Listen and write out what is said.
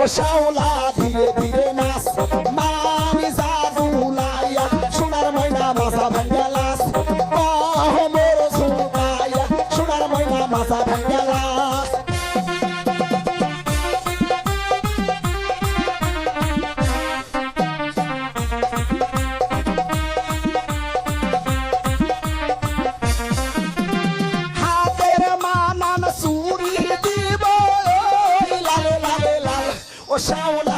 ও শাওলা ধীরে ধীরে নাচ মামি জাদুলাইয়া সোনার ময়না মাথা ভাঙ্গালাস ও মোর সুমাইয়া সোনার ময়না মাথা ভাঙ্গালাস ও শাওলা